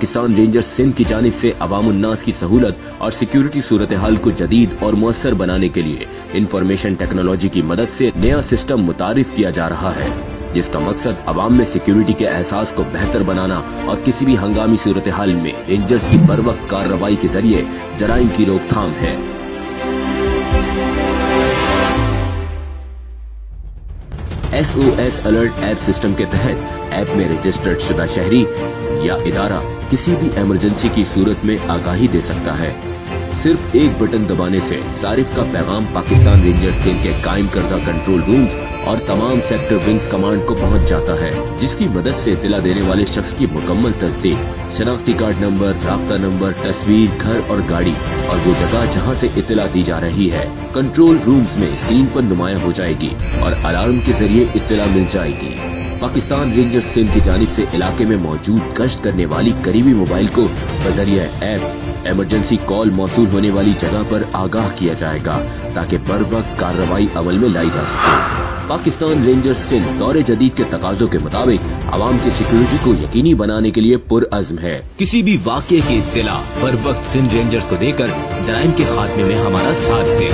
Pakistan rangers Sindh की जानिब से अवाम उन्नास की सहूलत और सिक्योरिटी सूरत हाल को जदीद और मुअस्सर बनाने के लिए इंफॉर्मेशन टेक्नोलॉजी की मदद से नया सिस्टम मुतारिफ किया जा रहा है, जिसका मकसद अवाम में सिक्योरिटी के एहसास को बेहतर बनाना और किसी भी हंगामी सूरत हाल में रेंजर्स की बरवक्त कार्रवाई के जरिए जराइम की रोकथाम है। SOS अलर्ट ऐप सिस्टम के तहत ऐप में रजिस्टर्ड शुदा शहरी या इदारा किसी भी इमरजेंसी की सूरत में आगाही दे सकता है। सिर्फ एक बटन दबाने से सारिफ का पैगाम पाकिस्तान रेंजर्स सिंध के कायम करदा कंट्रोल रूम्स और तमाम सेक्टर विंग्स कमांड को पहुंच जाता है, जिसकी मदद से इत्तला देने वाले शख्स की मुकम्मल तस्दीक, शनाख्ती कार्ड नंबर, राब्ता नंबर, तस्वीर, घर और गाड़ी और वो जगह जहां से इत्तला दी जा रही है कंट्रोल रूम्स में स्क्रीन पर नुमाया हो जाएगी और अलार्म के जरिए इत्तला मिल जाएगी। पाकिस्तान रेंजर्स सिंध की जानिब से इलाके में मौजूद गश्त करने वाली करीबी मोबाइल को बजरिया ऐप इमरजेंसी कॉल मौसूल होने वाली जगह पर आगाह किया जाएगा ताकि बर वक्त कार्रवाई अमल में लाई जा सके। पाकिस्तान रेंजर्स सिंध दौरे जदीद के तकाजों के मुताबिक आवाम की सिक्योरिटी को यकीनी बनाने के लिए पुरअज़्म है। किसी भी वाक़े की इत्तला बर वक्त सिंध रेंजर्स को देकर जराइम के खात्मे में हमारा साथ दें।